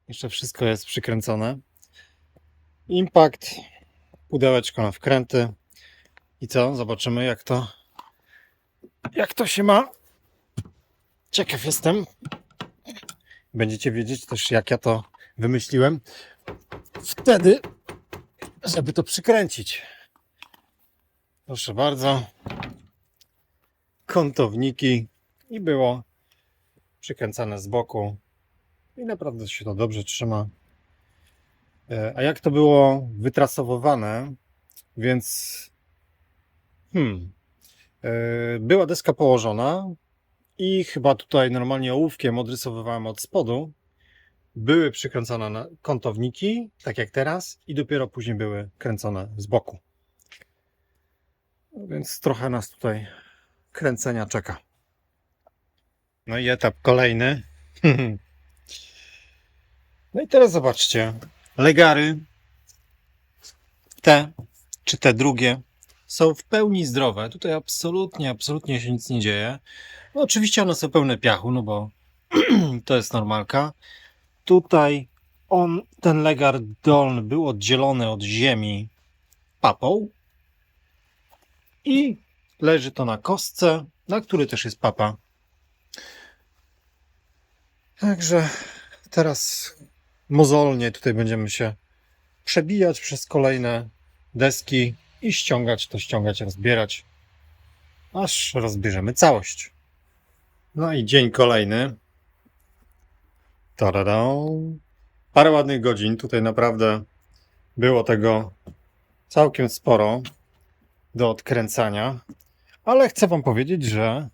Jeszcze wszystko jest przykręcone. Impact, pudełeczko na wkręty. I co? Zobaczymy jak to się ma. Ciekaw jestem. Będziecie wiedzieć też, jak ja to wymyśliłem wtedy, żeby to przykręcić. Proszę bardzo. Kątowniki i było przykręcane z boku. I naprawdę się to dobrze trzyma. A jak to było wytrasowywane, więc była deska położona i chyba tutaj normalnie ołówkiem odrysowywałem od spodu. Były przykręcone na kątowniki, tak jak teraz, i dopiero później były kręcone z boku. Więc trochę nas tutaj kręcenia czeka. No i etap kolejny. No i teraz zobaczcie. Legary te czy te drugie są w pełni zdrowe. Tutaj absolutnie się nic nie dzieje. No oczywiście one są pełne piachu, no bo to jest normalka. Tutaj ten legar dolny był oddzielony od ziemi papą i leży to na kostce, na której też jest papa. Także teraz mozolnie tutaj będziemy się przebijać przez kolejne deski i ściągać, rozbierać, aż rozbierzemy całość. No i dzień kolejny. Taradą. Parę ładnych godzin. Tutaj naprawdę było tego całkiem sporo do odkręcania. Ale chcę wam powiedzieć, że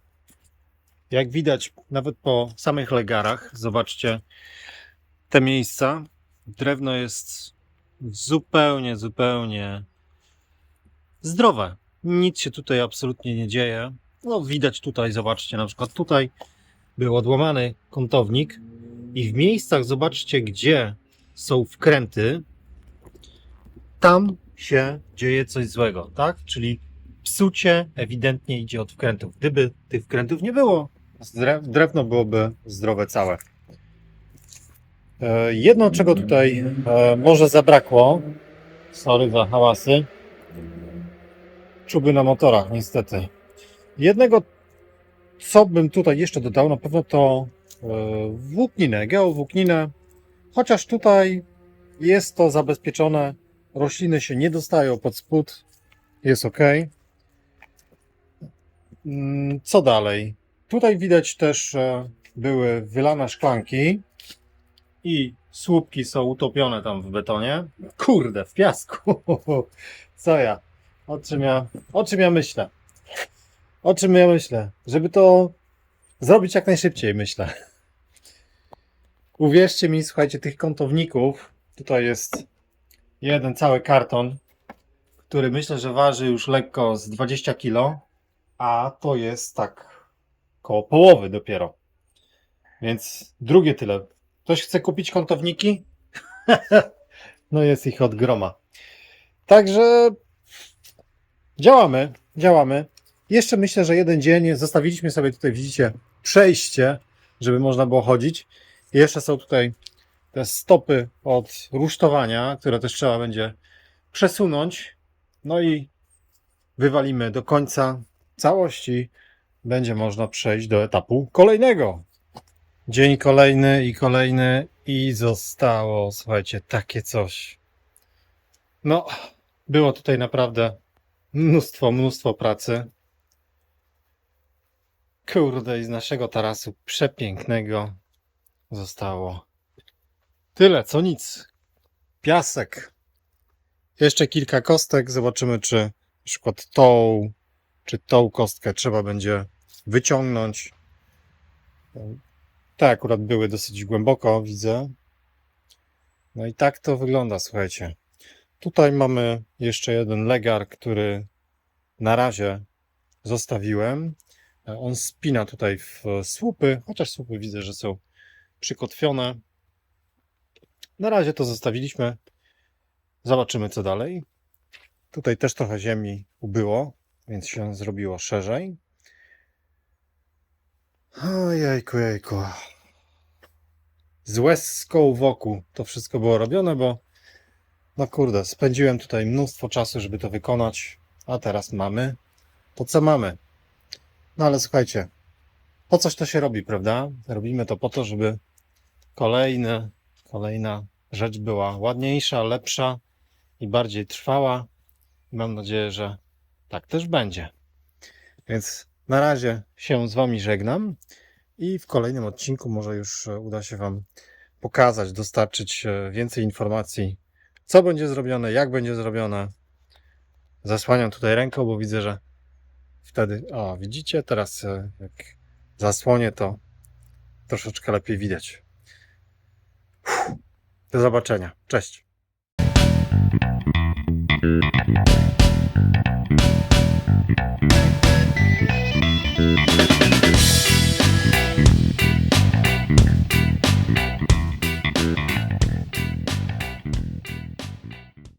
jak widać nawet po samych legarach, zobaczcie te miejsca, drewno jest zupełnie zdrowe. Nic się tutaj absolutnie nie dzieje. No widać tutaj, zobaczcie, na przykład tutaj był odłamany kątownik i w miejscach, zobaczcie, gdzie są wkręty, tam się dzieje coś złego, tak? Czyli psucie ewidentnie idzie od wkrętów. Gdyby tych wkrętów nie było, drewno byłoby zdrowe całe. Jedno, czego tutaj może zabrakło, sorry za hałasy, czuby na motorach, niestety. Jednego, co bym tutaj jeszcze dodał, na pewno to włókninę, geowłókninę, chociaż tutaj jest to zabezpieczone, rośliny się nie dostają pod spód, jest ok. Co dalej? Tutaj widać też, że były wylane szklanki i słupki są utopione tam w betonie. Kurde, w piasku. Co ja? O czym ja myślę? O czym ja myślę? Żeby to zrobić jak najszybciej, myślę. Uwierzcie mi, słuchajcie, tych kątowników, tutaj jest jeden cały karton, który myślę, że waży już lekko z 20 kg, a to jest tak koło połowy dopiero. Więc drugie tyle. Ktoś chce kupić kątowniki? No jest ich od groma. Także działamy. Jeszcze myślę, że jeden dzień zostawiliśmy sobie tutaj, widzicie, przejście, żeby można było chodzić. I jeszcze są tutaj te stopy od rusztowania, które też trzeba będzie przesunąć. No i wywalimy do końca całości. Będzie można przejść do etapu kolejnego. Dzień kolejny i zostało, słuchajcie, takie coś. No, było tutaj naprawdę mnóstwo pracy. Kurde, i z naszego tarasu przepięknego zostało tyle, co nic. Piasek. Jeszcze kilka kostek. Zobaczymy, czy na przykład tą kostkę trzeba będzie wyciągnąć. Te akurat były dosyć głęboko, widzę. No i tak to wygląda, słuchajcie. Tutaj mamy jeszcze jeden legar, który na razie zostawiłem. On spina tutaj w słupy, chociaż słupy widzę, że są przykotwione. Na razie to zostawiliśmy. Zobaczymy, co dalej. Tutaj też trochę ziemi ubyło, więc się zrobiło szerzej. Ojejku. z łezką wokół to wszystko było robione, bo no kurde, spędziłem tutaj mnóstwo czasu, żeby to wykonać, a teraz mamy to, co mamy. No ale słuchajcie, po coś to się robi, prawda? Robimy to po to, żeby kolejna rzecz była ładniejsza, lepsza i bardziej trwała. Mam nadzieję, że tak też będzie. Więc na razie się z Wami żegnam i w kolejnym odcinku może już uda się Wam pokazać, dostarczyć więcej informacji, co będzie zrobione, jak będzie zrobione. Zasłaniam tutaj ręką, bo widzę, że wtedy, o widzicie, teraz jak zasłonię, to troszeczkę lepiej widać. Do zobaczenia. Cześć.